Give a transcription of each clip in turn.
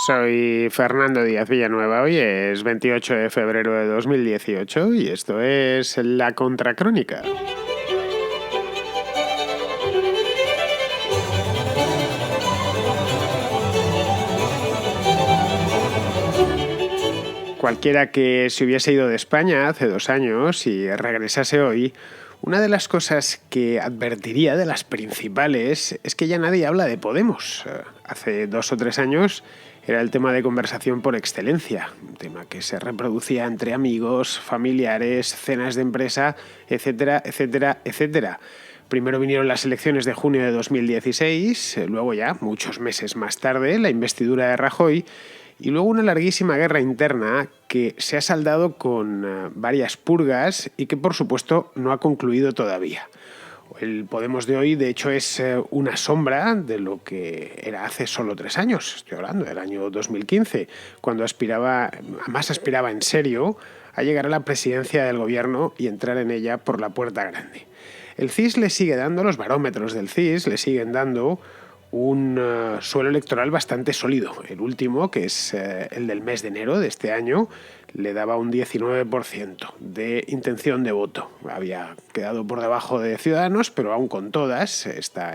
Soy Fernando Díaz Villanueva, hoy es 28 de febrero de 2018 y esto es La Contracrónica. Cualquiera que se hubiese ido de España hace 2 años y regresase hoy, una de las cosas que advertiría, de las principales, es que ya nadie habla de Podemos. Hace 2 o 3 años era el tema de conversación por excelencia, un tema que se reproducía entre amigos, familiares, cenas de empresa, etcétera, etcétera, etcétera. Primero vinieron las elecciones de junio de 2016, luego ya, muchos meses más tarde, la investidura de Rajoy, y luego una larguísima guerra interna que se ha saldado con varias purgas y que, por supuesto, no ha concluido todavía. El Podemos de hoy, de hecho, es una sombra de lo que era hace solo 3 años. Estoy hablando del año 2015, cuando aspiraba en serio a llegar a la presidencia del gobierno y entrar en ella por la puerta grande. El CIS le sigue dando, los barómetros del CIS le siguen dando un suelo electoral bastante sólido. El último, que es el del mes de enero de este año, le daba un 19% de intención de voto. Había quedado por debajo de Ciudadanos, pero aún con todas está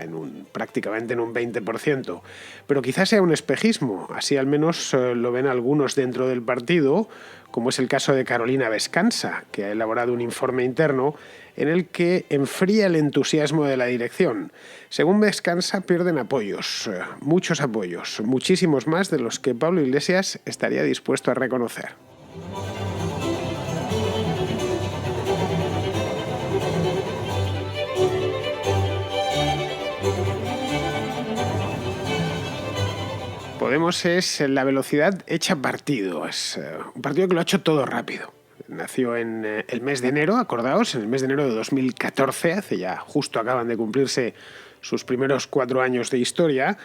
prácticamente en un 20%. Pero quizás sea un espejismo, así al menos lo ven algunos dentro del partido, como es el caso de Carolina Vescansa, que ha elaborado un informe interno en el que enfría el entusiasmo de la dirección. Según Vescansa, pierden apoyos, muchos apoyos, muchísimos más de los que Pablo Iglesias estaría dispuesto a reconocer. Podemos es la velocidad hecha partido, es un partido que lo ha hecho todo rápido. Nació en el mes de enero, acordaos, en el mes de enero de 2014, hace ya justo acaban de cumplirse sus primeros 4 años de historia,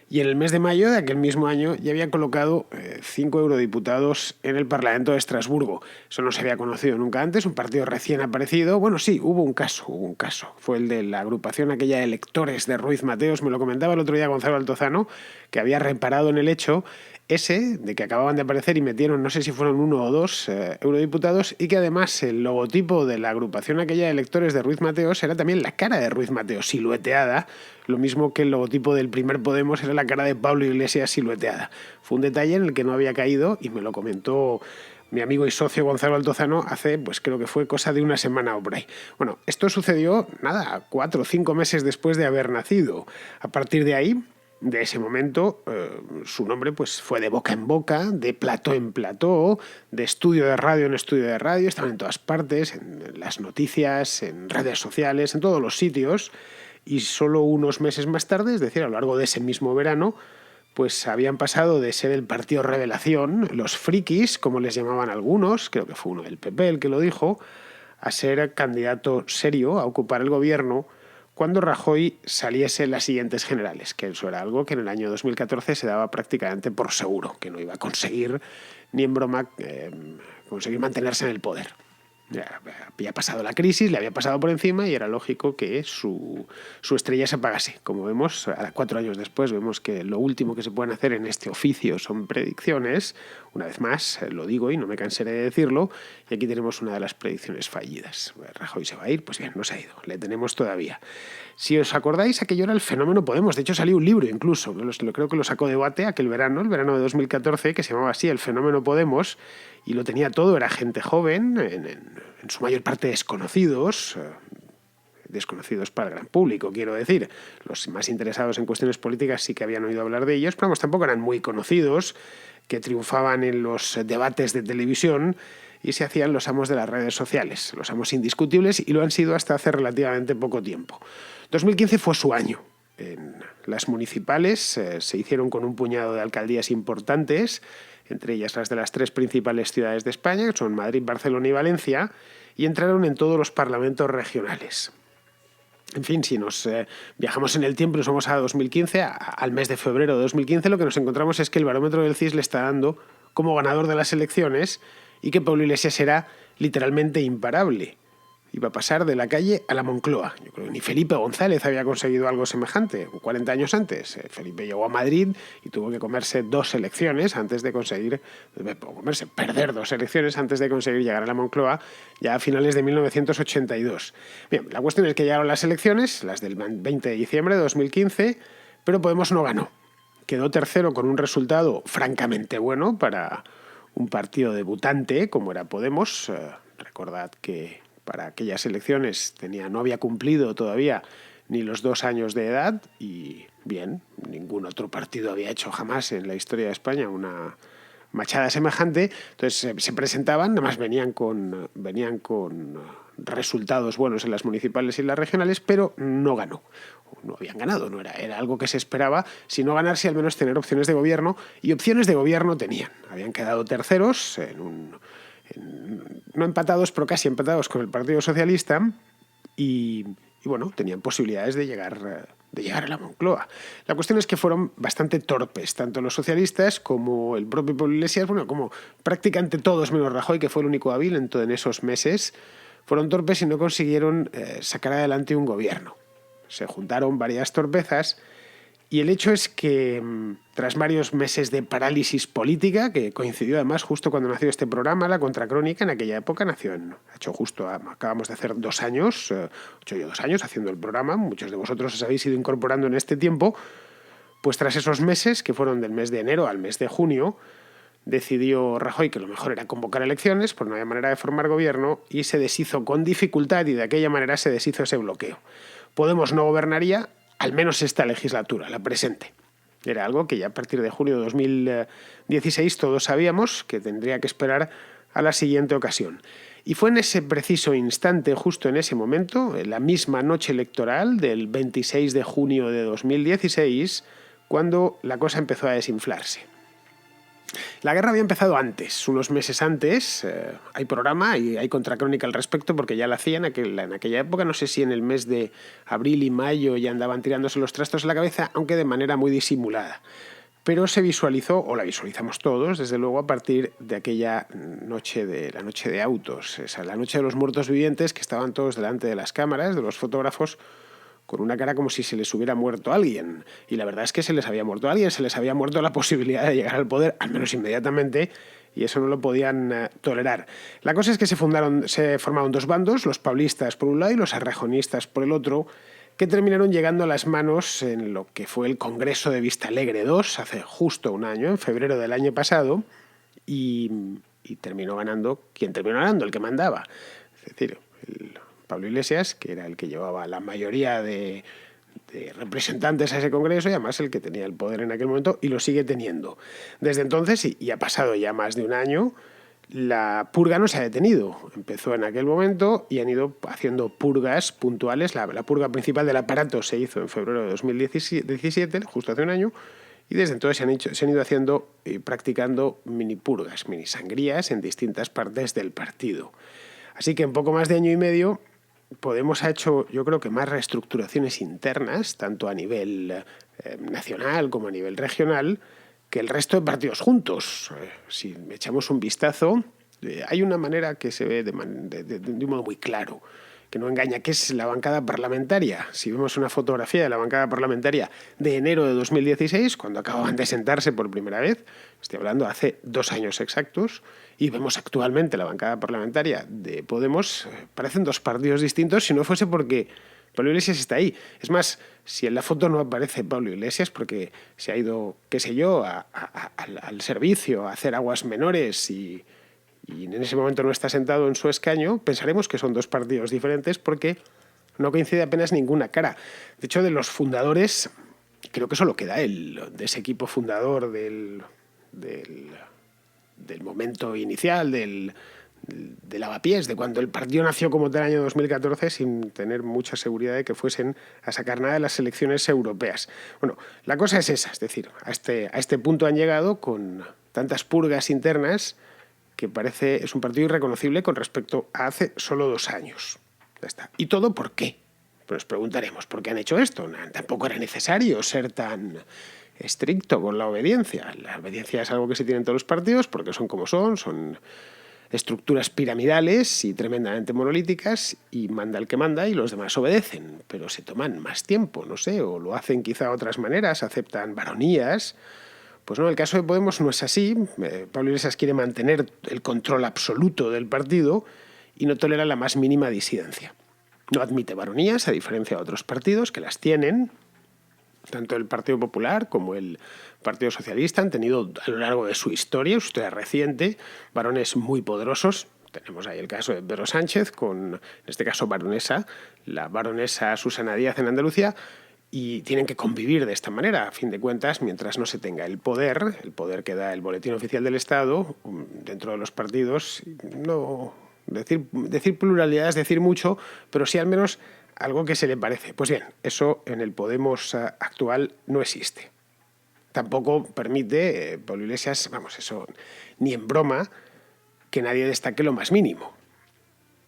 y en el mes de mayo de aquel mismo año ya había colocado 5 eurodiputados en el Parlamento de Estrasburgo. Eso no se había conocido nunca antes, un partido recién aparecido. Bueno, sí, hubo un caso. Fue el de la agrupación aquella de electores de Ruiz Mateos, me lo comentaba el otro día Gonzalo Altozano, que había reparado en el hecho ese de que acababan de aparecer y metieron, no sé si fueron 1 o 2 eurodiputados, y que además el logotipo de la agrupación aquella de electores de Ruiz Mateos era también la cara de Ruiz Mateos silueteada, lo mismo que el logotipo del primer Podemos era la cara de Pablo Iglesias silueteada. Fue un detalle en el que no había caído y me lo comentó mi amigo y socio Gonzalo Altozano hace, pues creo que fue cosa de 1 semana o por ahí. Bueno, esto sucedió, 4 o 5 meses después de haber nacido. A partir de ahí, de ese momento, su nombre pues fue de boca en boca, de plató en plató, de estudio de radio en estudio de radio, estaban en todas partes, en las noticias, en redes sociales, en todos los sitios, y solo unos meses más tarde, es decir, a lo largo de ese mismo verano, pues habían pasado de ser el partido revelación, los frikis, como les llamaban algunos, creo que fue uno del PP el que lo dijo, a ser candidato serio a ocupar el gobierno cuando Rajoy saliese en las siguientes generales, que eso era algo que en el año 2014 se daba prácticamente por seguro, que no iba a conseguir ni en broma conseguir mantenerse en el poder. Ya había pasado la crisis, le había pasado por encima y era lógico que su estrella se apagase. Como vemos, 4 años después, vemos que lo último que se pueden hacer en este oficio son predicciones. Una vez más, lo digo y no me cansaré de decirlo, y aquí tenemos una de las predicciones fallidas. Rajoy se va a ir, pues bien, no se ha ido, le tenemos todavía. Si os acordáis, aquello era el fenómeno Podemos. De hecho, salió un libro incluso, creo que lo sacó Debate aquel verano, el verano de 2014, que se llamaba así, El fenómeno Podemos, y lo tenía todo, era gente joven, en su mayor parte desconocidos para el gran público, quiero decir. Los más interesados en cuestiones políticas sí que habían oído hablar de ellos, pero vamos, tampoco eran muy conocidos, que triunfaban en los debates de televisión y se hacían los amos de las redes sociales, los amos indiscutibles, y lo han sido hasta hace relativamente poco tiempo. 2015 fue su año. En las municipales se hicieron con un puñado de alcaldías importantes, entre ellas las de las 3 principales ciudades de España, que son Madrid, Barcelona y Valencia, y entraron en todos los parlamentos regionales. En fin, si nos viajamos en el tiempo y nos vamos a 2015, al mes de febrero de 2015, lo que nos encontramos es que el barómetro del CIS le está dando como ganador de las elecciones y que Pablo Iglesias era literalmente imparable. iba a pasar de la calle a la Moncloa. Yo creo que ni Felipe González había conseguido algo semejante 40 años antes. Felipe llegó a Madrid y tuvo que comerse perder 2 elecciones antes de conseguir llegar a la Moncloa ya a finales de 1982. Bien, la cuestión es que llegaron las elecciones, las del 20 de diciembre de 2015, pero Podemos no ganó. Quedó tercero con un resultado francamente bueno para un partido debutante como era Podemos. Recordad que para aquellas elecciones no había cumplido todavía ni los 2 años de edad y, bien, ningún otro partido había hecho jamás en la historia de España una machada semejante. Entonces se presentaban, nada más venían con resultados buenos en las municipales y las regionales, pero no ganó. No habían ganado, era algo que se esperaba, si no ganarse al menos tener opciones de gobierno, y opciones de gobierno tenían. Habían quedado terceros no empatados, pero casi empatados con el Partido Socialista y bueno, tenían posibilidades de llegar a la Moncloa. La cuestión es que fueron bastante torpes, tanto los socialistas como el propio Pablo Iglesias, como prácticamente todos menos Rajoy, que fue el único hábil en esos meses, fueron torpes y no consiguieron sacar adelante un gobierno. Se juntaron varias torpezas. Y el hecho es que, tras varios meses de parálisis política, que coincidió además justo cuando nació este programa, La Contracrónica, en aquella época acabamos de hacer 2 años, 2 años haciendo el programa, muchos de vosotros os habéis ido incorporando en este tiempo, pues tras esos meses, que fueron del mes de enero al mes de junio, decidió Rajoy que lo mejor era convocar elecciones, porque no había manera de formar gobierno, y se deshizo con dificultad, y de aquella manera se deshizo ese bloqueo. Podemos no gobernaría, al menos esta legislatura, la presente. Era algo que ya a partir de junio de 2016 todos sabíamos que tendría que esperar a la siguiente ocasión. Y fue en ese preciso instante, justo en ese momento, en la misma noche electoral del 26 de junio de 2016, cuando la cosa empezó a desinflarse. La guerra había empezado antes, unos meses antes. Hay programa y hay contracrónica al respecto porque ya la hacían en aquella época. No sé si en el mes de abril y mayo ya andaban tirándose los trastos en la cabeza, aunque de manera muy disimulada. Pero se visualizó, o la visualizamos todos, desde luego, a partir de aquella noche la noche de autos, la noche de los muertos vivientes, que estaban todos delante de las cámaras, de los fotógrafos, con una cara como si se les hubiera muerto alguien. Y la verdad es que se les había muerto alguien, se les había muerto la posibilidad de llegar al poder, al menos inmediatamente, y eso no lo podían tolerar. La cosa es que se formaron 2 bandos, los paulistas por un lado y los arrajonistas por el otro, que terminaron llegando a las manos en lo que fue el Congreso de Vistalegre II, hace justo 1 año, en febrero del año pasado, y terminó ganando. ¿Quién terminó ganando? El que mandaba. Es decir, Pablo Iglesias, que era el que llevaba la mayoría de representantes a ese congreso y además el que tenía el poder en aquel momento y lo sigue teniendo. Desde entonces, y ha pasado ya más de 1 año, la purga no se ha detenido. Empezó en aquel momento y han ido haciendo purgas puntuales. La purga principal del aparato se hizo en febrero de 2017, justo hace 1 año, y desde entonces se han ido haciendo y practicando mini purgas, mini sangrías en distintas partes del partido. Así que en poco más de 1 año y medio Podemos ha hecho, yo creo que más reestructuraciones internas, tanto a nivel nacional como a nivel regional, que el resto de partidos juntos. Si echamos un vistazo, hay una manera que se ve de un modo muy claro, que no engaña, que es la bancada parlamentaria. Si vemos una fotografía de la bancada parlamentaria de enero de 2016, cuando acababan de sentarse por primera vez, estoy hablando hace 2 años exactos, y vemos actualmente la bancada parlamentaria de Podemos, parecen 2 partidos distintos, si no fuese porque Pablo Iglesias está ahí. Es más, si en la foto no aparece Pablo Iglesias porque se ha ido, qué sé yo, al servicio, a hacer aguas menores y en ese momento no está sentado en su escaño, pensaremos que son 2 partidos diferentes porque no coincide apenas ninguna cara. De hecho, de los fundadores, creo que solo queda él, de ese equipo fundador del momento inicial, del lavapiés, de cuando el partido nació como tal año 2014, sin tener mucha seguridad de que fuesen a sacar nada de las elecciones europeas. Bueno, la cosa es esa, es decir, a este punto han llegado con tantas purgas internas que es un partido irreconocible con respecto a hace solo 2 años. Ya está. ¿Y todo por qué? Pues nos preguntaremos, ¿por qué han hecho esto? Tampoco era necesario ser tan estricto con la obediencia. La obediencia es algo que se tiene en todos los partidos porque son como son estructuras piramidales y tremendamente monolíticas, y manda el que manda y los demás obedecen, pero se toman más tiempo, no sé, o lo hacen quizá de otras maneras, aceptan baronías. Pues no, el caso de Podemos no es así. Pablo Iglesias quiere mantener el control absoluto del partido y no tolera la más mínima disidencia. No admite baronías, a diferencia de otros partidos que las tienen. Tanto el Partido Popular como el Partido Socialista han tenido a lo largo de su historia reciente, varones muy poderosos. Tenemos ahí el caso de Pedro Sánchez con, en este caso, baronesa, la baronesa Susana Díaz en Andalucía, y tienen que convivir de esta manera. A fin de cuentas, mientras no se tenga el poder que da el Boletín Oficial del Estado, dentro de los partidos, no decir pluralidad es decir mucho, pero sí al menos algo que se le parece. Pues bien, eso en el Podemos actual no existe. Tampoco permite Pablo Iglesias, vamos, eso ni en broma, que nadie destaque lo más mínimo.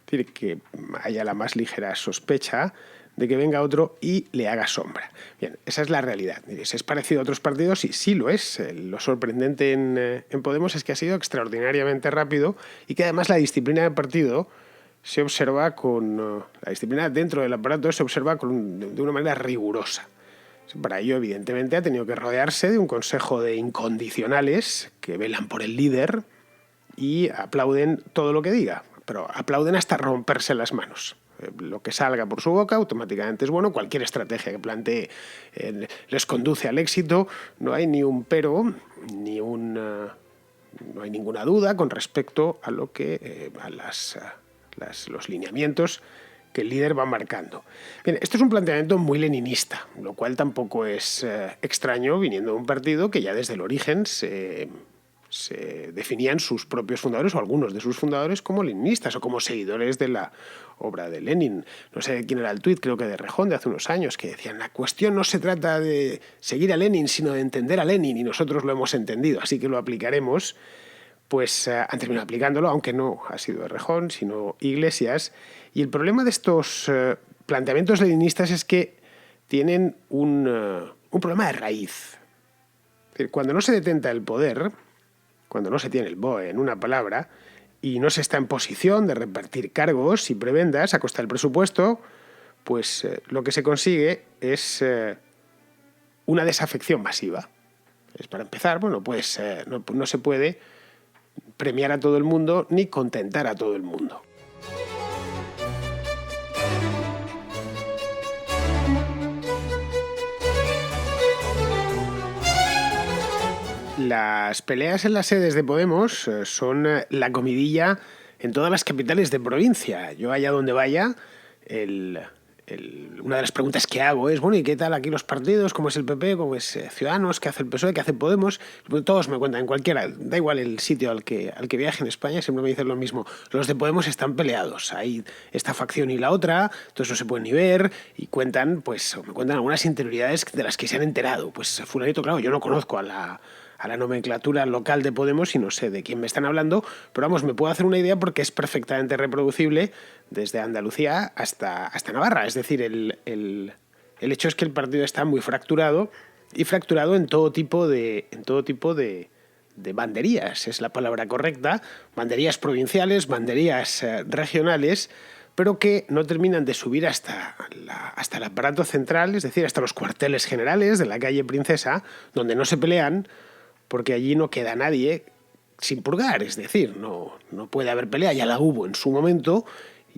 Es decir, que haya la más ligera sospecha de que venga otro y le haga sombra. Bien, esa es la realidad. ¿Es parecido a otros partidos? Y sí lo es. Lo sorprendente en Podemos es que ha sido extraordinariamente rápido y que además la disciplina del partido se observa la disciplina dentro del aparato se observa de una manera rigurosa. Para ello, evidentemente, ha tenido que rodearse de un consejo de incondicionales que velan por el líder y aplauden todo lo que diga, pero aplauden hasta romperse las manos. Lo que salga por su boca automáticamente es bueno. Cualquier estrategia que plantee les conduce al éxito. No hay ni un pero, no hay ninguna duda con respecto a lo que los lineamientos que el líder va marcando. Bien, esto es un planteamiento muy leninista, lo cual tampoco es extraño viniendo de un partido que ya desde el origen se definían sus propios fundadores o algunos de sus fundadores como leninistas o como seguidores de la obra de Lenin. No sé quién era el tuit, creo que de Rejón, de hace unos años, que decían: la cuestión no se trata de seguir a Lenin, sino de entender a Lenin, y nosotros lo hemos entendido, así que lo aplicaremos. Pues han terminado aplicándolo, aunque no ha sido de Rejón, sino Iglesias. Y el problema de estos planteamientos leninistas es que tienen un problema de raíz. Es decir, cuando no se detenta el poder, cuando no se tiene el BOE en una palabra y no se está en posición de repartir cargos y prebendas a costa del presupuesto, pues lo que se consigue es una desafección masiva. Para empezar, bueno, pues no se puede premiar a todo el mundo ni contentar a todo el mundo. Las peleas en las sedes de Podemos son la comidilla en todas las capitales de provincia. Yo allá donde vaya, una de las preguntas que hago es: bueno, ¿y qué tal aquí los partidos? ¿Cómo es el PP? ¿Cómo es Ciudadanos? ¿Qué hace el PSOE? ¿Qué hace Podemos? Todos me cuentan, en cualquiera, da igual el sitio al que viaje en España, siempre me dicen lo mismo. Los de Podemos están peleados. Hay esta facción y la otra, entonces no se pueden ni ver, y me cuentan algunas interioridades de las que se han enterado. Pues fulanito, claro, yo no conozco a la nomenclatura local de Podemos y no sé de quién me están hablando, pero vamos, me puedo hacer una idea porque es perfectamente reproducible desde Andalucía hasta Navarra. Es decir, el hecho es que el partido está muy fracturado, y fracturado en todo tipo de banderías, es la palabra correcta, banderías provinciales, banderías regionales, pero que no terminan de subir hasta el aparato central, es decir, hasta los cuarteles generales de la calle Princesa, donde no se pelean, porque allí no queda nadie sin purgar. Es decir, no puede haber pelea, ya la hubo en su momento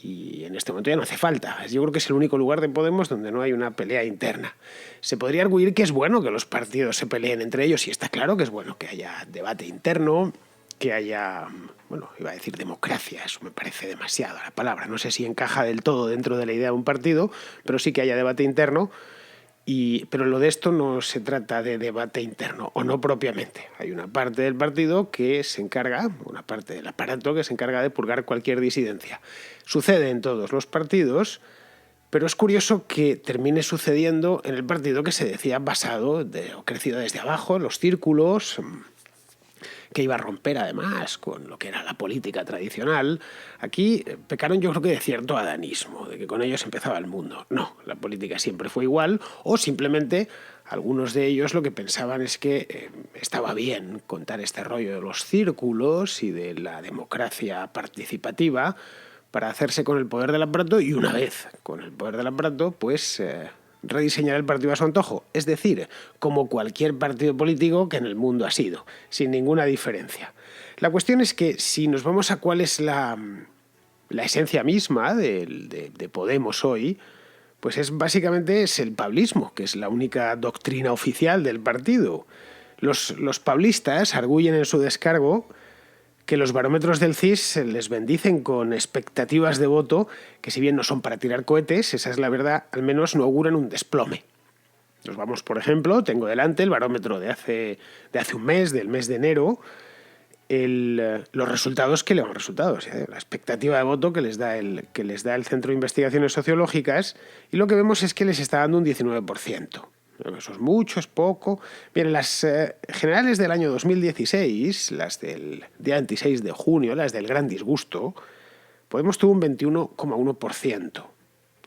y en este momento ya no hace falta. Yo creo que es el único lugar de Podemos donde no hay una pelea interna. Se podría arguir que es bueno que los partidos se peleen entre ellos, y está claro que es bueno que haya debate interno, que haya, bueno, iba a decir democracia, eso me parece demasiado la palabra, no sé si encaja del todo dentro de la idea de un partido, pero sí que haya debate interno. Pero lo de esto no se trata de debate interno, o no propiamente. Hay una parte del partido que se encarga, una parte del aparato que se encarga de purgar cualquier disidencia. Sucede en todos los partidos, pero es curioso que termine sucediendo en el partido que se decía basado o crecido desde abajo, en los círculos, que iba a romper además con lo que era la política tradicional. Aquí pecaron, yo creo que de cierto adanismo, de que con ellos empezaba el mundo. No, la política siempre fue igual, o simplemente algunos de ellos lo que pensaban es que estaba bien contar este rollo de los círculos y de la democracia participativa para hacerse con el poder del aparato y, una vez con el poder del aparato, pues rediseñar el partido a su antojo. Es decir, como cualquier partido político que en el mundo ha sido, sin ninguna diferencia. La cuestión es que si nos vamos a cuál es la esencia misma de Podemos hoy, pues básicamente es el pablismo, que es la única doctrina oficial del partido. Los pablistas arguyen en su descargo que los barómetros del CIS les bendicen con expectativas de voto que, si bien no son para tirar cohetes, esa es la verdad, al menos no auguran un desplome. Nos vamos, por ejemplo, tengo delante el barómetro de hace un mes, del mes de enero, los resultados que le han resultado, o sea, la expectativa de voto que les da el Centro de Investigaciones Sociológicas, y lo que vemos es que les está dando un 19%. Eso es mucho, es poco. Bien, las generales del año 2016, las del día 26 de junio, las del gran disgusto, Podemos tuvo un 21,1%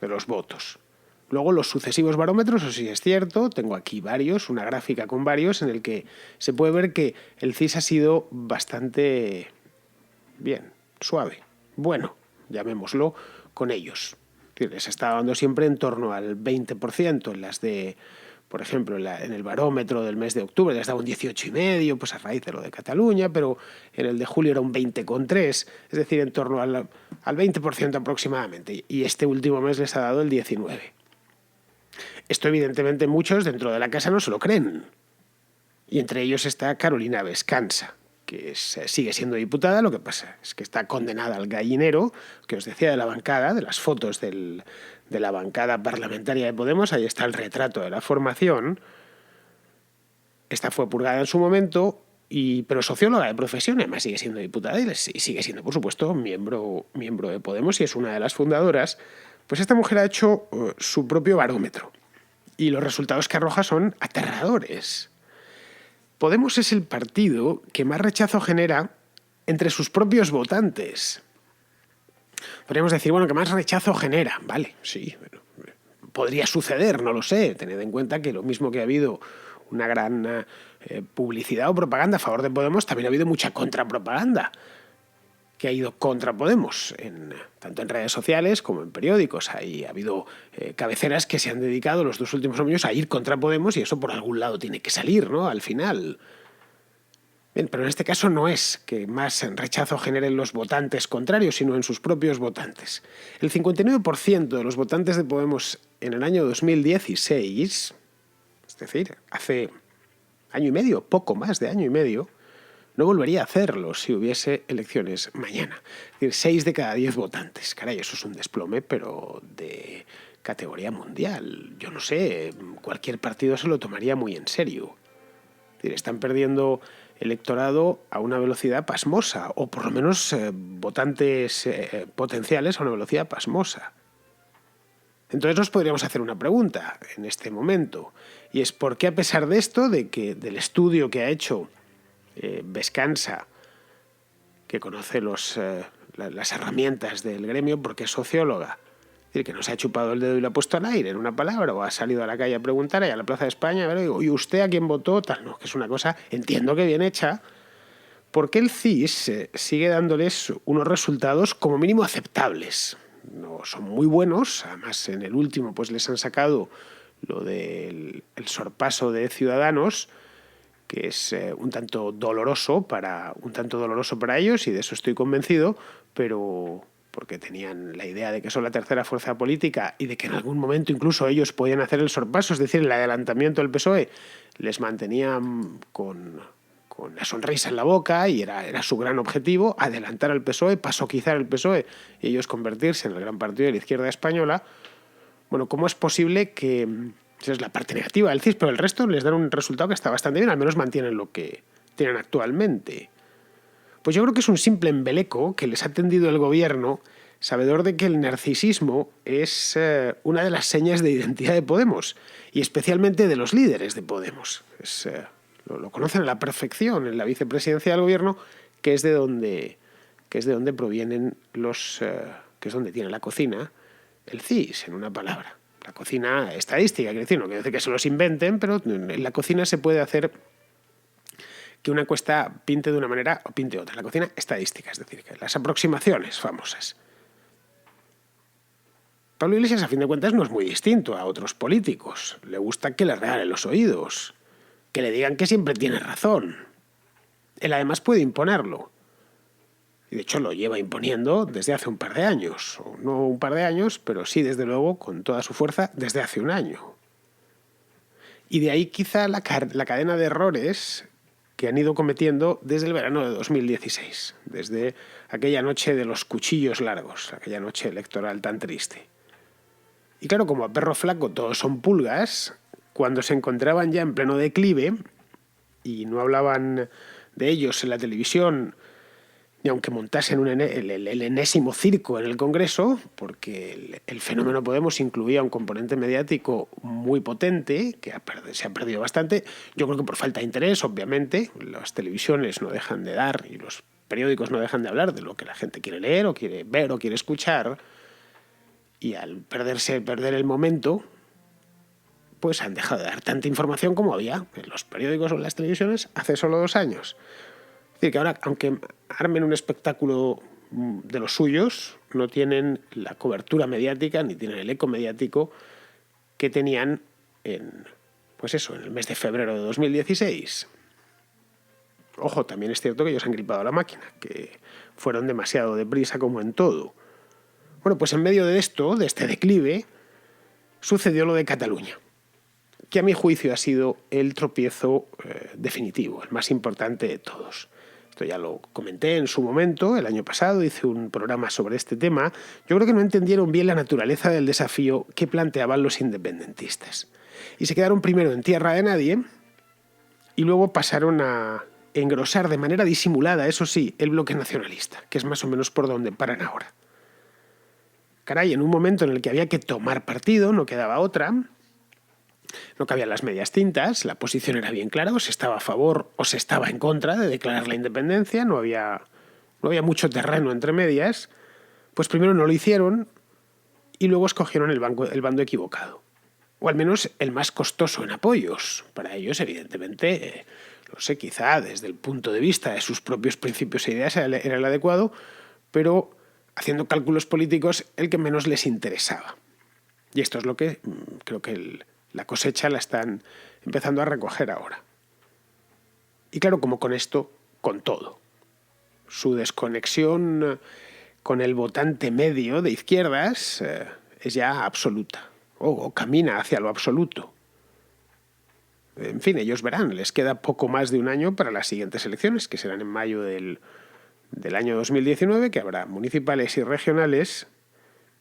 de los votos. Luego los sucesivos barómetros, eso sí es cierto, tengo aquí varios, una gráfica con varios, en el que se puede ver que el CIS ha sido bastante bien, suave, bueno, llamémoslo, con ellos. Les está dando siempre en torno al 20% en las de... Por ejemplo, en el barómetro del mes de octubre les daba un 18,5, pues a raíz de lo de Cataluña, pero en el de julio era un 20,3, es decir, en torno al 20% aproximadamente. Y este último mes les ha dado el 19%. Esto, evidentemente, muchos dentro de la casa no se lo creen. Y entre ellos está Carolina Vescansa, que sigue siendo diputada. Lo que pasa es que está condenada al gallinero, que os decía de la bancada, de las fotos de la bancada parlamentaria de Podemos. Ahí está el retrato de la formación. Esta fue purgada en su momento, pero socióloga de profesión, además sigue siendo diputada y sigue siendo, por supuesto, miembro de Podemos y es una de las fundadoras. Pues esta mujer ha hecho su propio barómetro y los resultados que arroja son aterradores. Podemos es el partido que más rechazo genera entre sus propios votantes. Podríamos decir, bueno, que más rechazo genera. Vale, sí, bueno, podría suceder, no lo sé. Tened en cuenta que lo mismo que ha habido una gran publicidad o propaganda a favor de Podemos, también ha habido mucha contrapropaganda que ha ido contra Podemos, tanto en redes sociales como en periódicos. Ahí ha habido cabeceras que se han dedicado los 2 últimos años a ir contra Podemos y eso por algún lado tiene que salir, ¿no? Al final. Bien, pero en este caso no es que más rechazo generen los votantes contrarios, sino en sus propios votantes. El 59% de los votantes de Podemos en el año 2016, es decir, hace año y medio, poco más de año y medio, no volvería a hacerlo si hubiese elecciones mañana. Es decir, 6 de cada 10 votantes. Caray, eso es un desplome, pero de categoría mundial. Yo no sé, cualquier partido se lo tomaría muy en serio. Es decir, están perdiendo electorado a una velocidad pasmosa, o por lo menos votantes potenciales a una velocidad pasmosa. Entonces nos podríamos hacer una pregunta en este momento, y es ¿por qué, a pesar de esto, del estudio que ha hecho Vescansa, que conoce las herramientas del gremio porque es socióloga, es decir, que no se ha chupado el dedo y lo ha puesto al aire en una palabra, o ha salido a la calle a preguntar ahí a la Plaza de España, a ver, ¿y usted a quién votó? Tal, no, que es una cosa, entiendo que bien hecha, porque el CIS sigue dándoles unos resultados como mínimo aceptables. No son muy buenos, además en el último pues les han sacado lo del sorpaso de Ciudadanos, que es un tanto doloroso para ellos, y de eso estoy convencido, pero porque tenían la idea de que son la tercera fuerza política y de que en algún momento incluso ellos podían hacer el sorpaso, es decir, el adelantamiento del PSOE, les mantenían con la sonrisa en la boca y era su gran objetivo, adelantar al PSOE, pasoquizar el PSOE y ellos convertirse en el gran partido de la izquierda española. Bueno, ¿cómo es posible que... Esa es la parte negativa del CIS, pero el resto les dan un resultado que está bastante bien, al menos mantienen lo que tienen actualmente? Pues yo creo que es un simple embeleco que les ha tendido el gobierno, sabedor de que el narcisismo es una de las señas de identidad de Podemos, y especialmente de los líderes de Podemos. Lo conocen a la perfección en la vicepresidencia del gobierno, que es de donde provienen que es donde tiene la cocina el CIS, en una palabra. La cocina estadística, quiere decir, no quiere decir que se los inventen, pero en la cocina se puede hacer que una encuesta pinte de una manera o pinte de otra. La cocina estadística, es decir, que las aproximaciones famosas. Pablo Iglesias, a fin de cuentas, no es muy distinto a otros políticos. Le gusta que le regalen los oídos, que le digan que siempre tiene razón. Él además puede imponerlo. Y de hecho lo lleva imponiendo desde hace un par de años. O no un par de años, pero sí, desde luego, con toda su fuerza, desde hace un año. Y de ahí quizá la cadena de errores que han ido cometiendo desde el verano de 2016, desde aquella noche de los cuchillos largos, aquella noche electoral tan triste. Y claro, como a perro flaco todos son pulgas, cuando se encontraban ya en pleno declive y no hablaban de ellos en la televisión, y aunque montasen el enésimo circo en el Congreso, porque el fenómeno Podemos incluía un componente mediático muy potente, que se ha perdido bastante, yo creo que por falta de interés, obviamente, las televisiones no dejan de dar y los periódicos no dejan de hablar de lo que la gente quiere leer o quiere ver o quiere escuchar, y al perder el momento, pues han dejado de dar tanta información como había en los periódicos o en las televisiones hace solo 2 años. Es decir, que ahora, aunque armen un espectáculo de los suyos, no tienen la cobertura mediática ni tienen el eco mediático que tenían en el mes de febrero de 2016. Ojo, también es cierto que ellos han gripado a la máquina, que fueron demasiado deprisa como en todo. Bueno, pues en medio de esto, de este declive, sucedió lo de Cataluña, que a mi juicio ha sido el tropiezo definitivo, el más importante de todos. Esto ya lo comenté en su momento, el año pasado hice un programa sobre este tema. Yo creo que no entendieron bien la naturaleza del desafío que planteaban los independentistas. Y se quedaron primero en tierra de nadie y luego pasaron a engrosar de manera disimulada, eso sí, el bloque nacionalista, que es más o menos por donde paran ahora. Caray, en un momento en el que había que tomar partido, no quedaba otra. No cabían las medias tintas, la posición era bien clara, o se estaba a favor o se estaba en contra de declarar la independencia, no había mucho terreno entre medias, pues primero no lo hicieron y luego escogieron el bando equivocado. O al menos el más costoso en apoyos. Para ellos, evidentemente, no sé, quizá desde el punto de vista de sus propios principios e ideas era el adecuado, pero haciendo cálculos políticos, el que menos les interesaba. Y esto es lo que creo que la cosecha la están empezando a recoger ahora. Y claro, como con esto, con todo. Su desconexión con el votante medio de izquierdas es ya absoluta, o camina hacia lo absoluto. En fin, ellos verán, les queda poco más de un año para las siguientes elecciones, que serán en mayo del año 2019, que habrá municipales y regionales,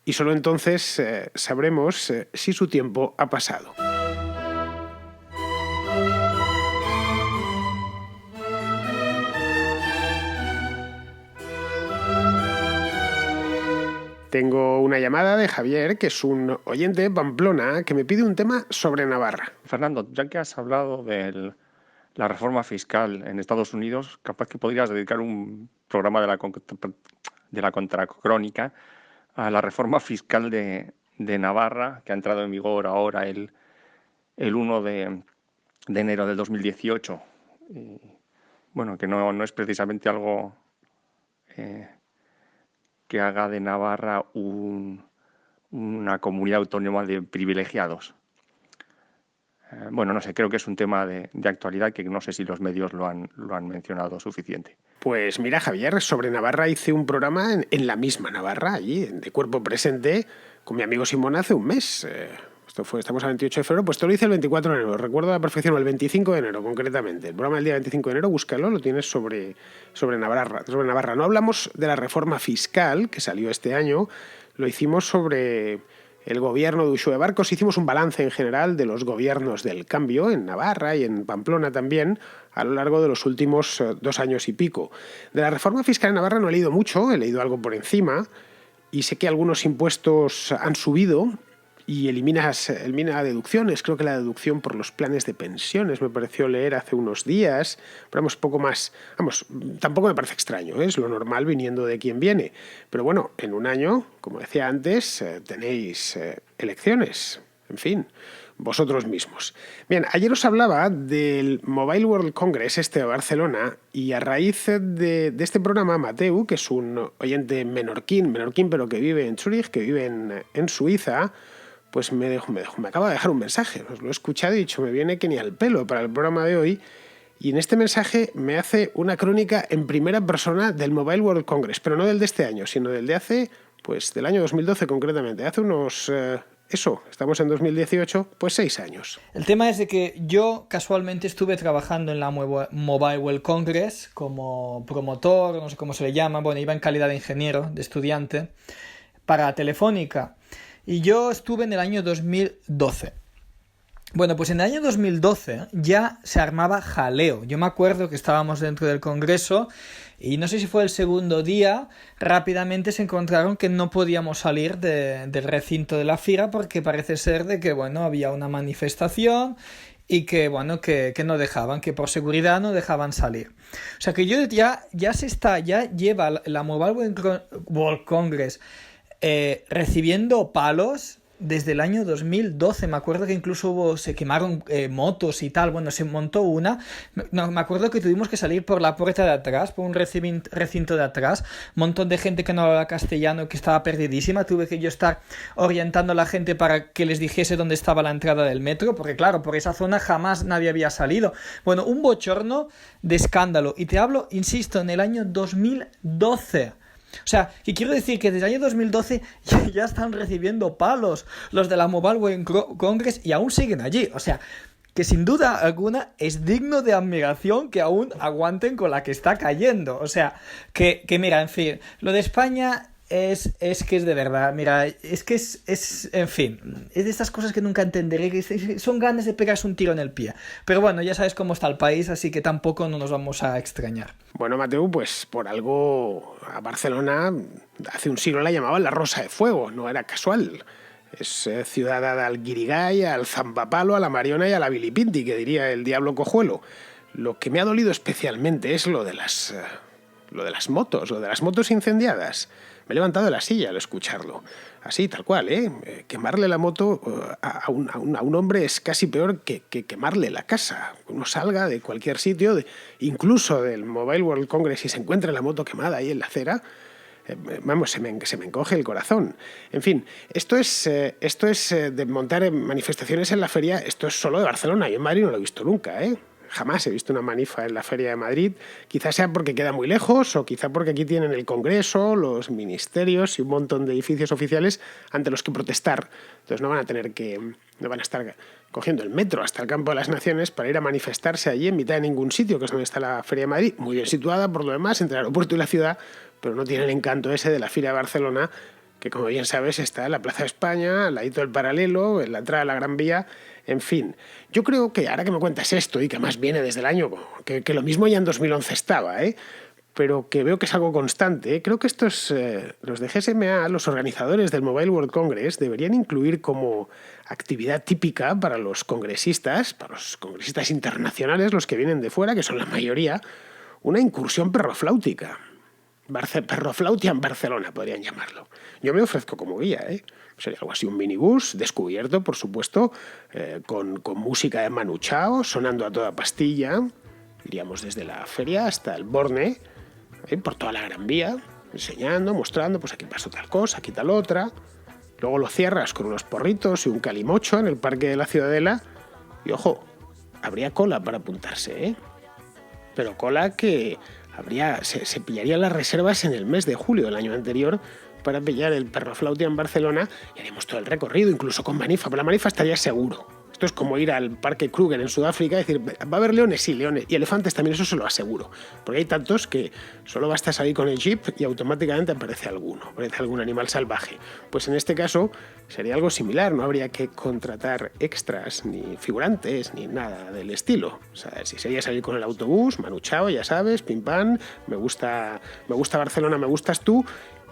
y solo entonces sabremos si su tiempo ha pasado. Tengo una llamada de Javier, que es un oyente de Pamplona, que me pide un tema sobre Navarra. Fernando, ya que has hablado de la reforma fiscal en Estados Unidos, capaz que podrías dedicar un programa de la contracrónica a la reforma fiscal de Navarra, que ha entrado en vigor ahora el 1 de enero del 2018. Y, bueno, que no es precisamente algo que haga de Navarra una comunidad autónoma de privilegiados. Bueno, no sé, creo que es un tema de actualidad que no sé si los medios lo han mencionado suficiente. Pues mira, Javier, sobre Navarra hice un programa en la misma Navarra, allí, de cuerpo presente, con mi amigo Simón hace un mes. Estamos a 28 de febrero, pues te lo hice el 24 de enero, recuerdo a la perfección, el 25 de enero concretamente. El programa del día 25 de enero, búscalo, lo tienes sobre Navarra. No hablamos de la reforma fiscal que salió este año, lo hicimos sobre el gobierno de Uxue Barcos, hicimos un balance en general de los gobiernos del cambio en Navarra y en Pamplona también a lo largo de los últimos 2 años y pico. De la reforma fiscal en Navarra no he leído mucho, he leído algo por encima y sé que algunos impuestos han subido y elimina deducciones. Creo que la deducción por los planes de pensiones me pareció leer hace unos días, pero poco más. Tampoco me parece extraño, es lo normal viniendo de quien viene. Pero bueno, en un año, como decía antes, tenéis elecciones. En fin, vosotros mismos. Bien, ayer os hablaba del Mobile World Congress de Barcelona y a raíz de este programa, Mateu, que es un oyente menorquín pero que vive en Zúrich, que vive en Suiza, pues me acaba de dejar un mensaje. Os lo he escuchado y he dicho, me viene que ni al pelo para el programa de hoy. Y en este mensaje me hace una crónica en primera persona del Mobile World Congress, pero no del de este año, sino del de hace, pues del año 2012 concretamente, hace unos... estamos en 2018, pues 6 años. El tema es de que yo casualmente estuve trabajando en la Mobile World Congress como promotor, no sé cómo se le llama, bueno, iba en calidad de ingeniero, de estudiante, para Telefónica. Y yo estuve en el año 2012. Bueno, pues en el año 2012 ya se armaba jaleo. Yo me acuerdo que estábamos dentro del congreso y no sé si fue el segundo día, rápidamente se encontraron que no podíamos salir del recinto de la FIRA porque parece ser de que, bueno, había una manifestación y que, bueno, que no dejaban, que por seguridad no dejaban salir. O sea que yo ya lleva la Mobile World Congress recibiendo palos desde el año 2012. Me acuerdo que incluso se quemaron motos y tal. Bueno, se montó una. No, me acuerdo que tuvimos que salir por la puerta de atrás, por un recinto de atrás. Un montón de gente que no hablaba castellano, que estaba perdidísima. Tuve que yo estar orientando a la gente para que les dijese dónde estaba la entrada del metro, porque claro, por esa zona jamás nadie había salido. Bueno, un bochorno de escándalo. Y te hablo, insisto, en el año 2012. O sea, que quiero decir que desde el año 2012 ya están recibiendo palos los de la Mobile World Congress y aún siguen allí. O sea, que sin duda alguna es digno de admiración que aún aguanten con la que está cayendo. O sea, que mira, en fin, lo de España es que es de verdad, mira, es que es en fin, es de estas cosas que nunca entenderé, que son ganas de pegarse un tiro en el pie. Pero bueno, ya sabes cómo está el país, así que tampoco no nos vamos a extrañar. Bueno, Mateu, pues por algo a Barcelona hace un siglo la llamaban la Rosa de Fuego, no era casual. Es ciudad dada al guirigay, al zambapalo, a la mariona y a la bilipinti, que diría el diablo cojuelo. Lo que me ha dolido especialmente es lo de las motos incendiadas. Me he levantado de la silla al escucharlo. Así, tal cual, ¿eh? Quemarle la moto a un hombre es casi peor que quemarle la casa. Uno salga de cualquier sitio, incluso del Mobile World Congress, y se encuentra la moto quemada ahí en la acera. Vamos, se me encoge el corazón. En fin, esto es de montar manifestaciones en la feria, esto es solo de Barcelona. Yo en Madrid no lo he visto nunca, ¿eh? Jamás he visto una manifa en la Feria de Madrid. Quizás sea porque queda muy lejos o quizá porque aquí tienen el Congreso, los ministerios y un montón de edificios oficiales ante los que protestar. Entonces no van a estar cogiendo el metro hasta el Campo de las Naciones para ir a manifestarse allí en mitad de ningún sitio, que es donde está la Feria de Madrid, muy bien situada por lo demás entre el aeropuerto y la ciudad, pero no tiene el encanto ese de la Feria de Barcelona, que como bien sabes está en la Plaza de España, al ladito del Paralelo, en la entrada de la Gran Vía. En fin, yo creo que ahora que me cuentas esto y que además viene desde el año, que lo mismo ya en 2011 estaba, pero que veo que es algo constante, creo que estos, los de GSMA, los organizadores del Mobile World Congress, deberían incluir como actividad típica para los congresistas internacionales, los que vienen de fuera, que son la mayoría, una incursión perrofláutica. Perroflautian Barcelona, podrían llamarlo. Yo me ofrezco como guía, Sería algo así, un minibús descubierto, por supuesto, con música de Manu Chao, sonando a toda pastilla. Iríamos desde la feria hasta el Borne, por toda la Gran Vía, enseñando, mostrando, pues aquí pasó tal cosa, aquí tal otra. Luego lo cierras con unos porritos y un calimocho en el Parque de la Ciudadela. Y ojo, habría cola para apuntarse, Pero cola que se pillarían las reservas en el mes de julio del año anterior para pillar el Perroflautia en Barcelona y haríamos todo el recorrido, incluso con Manifa. Pero la Manifa estaría seguro. Esto es como ir al Parque Kruger en Sudáfrica y decir, ¿va a haber leones? Sí, leones. Y elefantes también, eso se lo aseguro. Porque hay tantos que solo basta salir con el jeep y automáticamente aparece algún animal salvaje. Pues en este caso sería algo similar, no habría que contratar extras, ni figurantes, ni nada del estilo. O sea, si sería salir con el autobús, Manu Chao, ya sabes, pim pam, me gusta Barcelona, me gustas tú,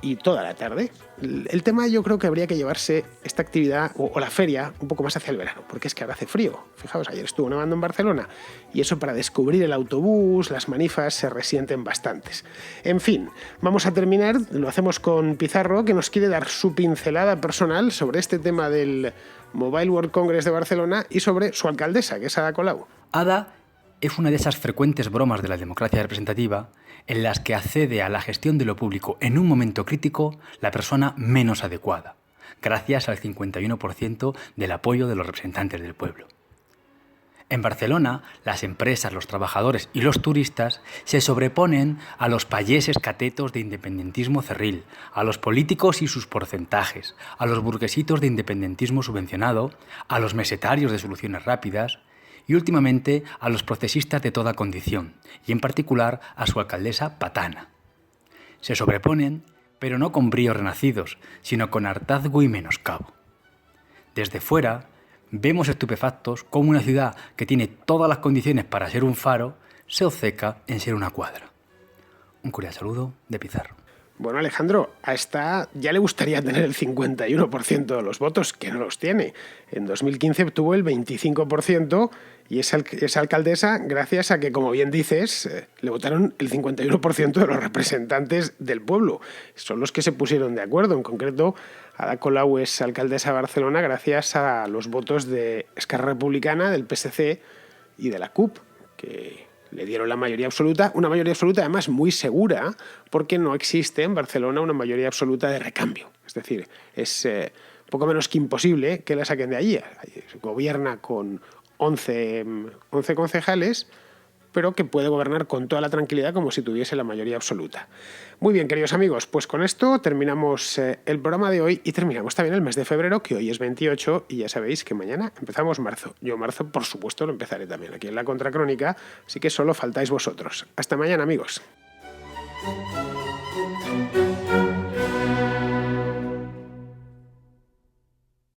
y toda la tarde. El tema, yo creo que habría que llevarse esta actividad o la feria un poco más hacia el verano, porque es que ahora hace frío. Fijaos, ayer estuvo nevando en Barcelona y eso, para descubrir el autobús, las manifas, se resienten bastantes. En fin, vamos a terminar, lo hacemos con Pizarro, que nos quiere dar su pincelada personal sobre este tema del Mobile World Congress de Barcelona y sobre su alcaldesa, que es Ada Colau. Ada es una de esas frecuentes bromas de la democracia representativa en las que accede a la gestión de lo público en un momento crítico la persona menos adecuada, gracias al 51% del apoyo de los representantes del pueblo. En Barcelona, las empresas, los trabajadores y los turistas se sobreponen a los payeses catetos de independentismo cerril, a los políticos y sus porcentajes, a los burguesitos de independentismo subvencionado, a los mesetarios de soluciones rápidas y últimamente a los procesistas de toda condición, y en particular a su alcaldesa patana. Se sobreponen, pero no con bríos renacidos, sino con hartazgo y menoscabo. Desde fuera, vemos estupefactos cómo una ciudad que tiene todas las condiciones para ser un faro se obceca en ser una cuadra. Un cordial saludo de Pizarro. Bueno, Alejandro, a esta ya le gustaría tener el 51% de los votos, que no los tiene. En 2015 obtuvo el 25% y es alcaldesa gracias a que, como bien dices, le votaron el 51% de los representantes del pueblo. Son los que se pusieron de acuerdo. En concreto, Ada Colau es alcaldesa de Barcelona gracias a los votos de Esquerra Republicana, del PSC y de la CUP, que le dieron la mayoría absoluta, una mayoría absoluta además muy segura, porque no existe en Barcelona una mayoría absoluta de recambio. Es decir, es poco menos que imposible que la saquen de allí. Gobierna con 11 concejales, pero que puede gobernar con toda la tranquilidad como si tuviese la mayoría absoluta. Muy bien, queridos amigos, pues con esto terminamos el programa de hoy y terminamos también el mes de febrero, que hoy es 28, y ya sabéis que mañana empezamos marzo. Yo marzo, por supuesto, lo empezaré también aquí en la Contracrónica, así que solo faltáis vosotros. Hasta mañana, amigos.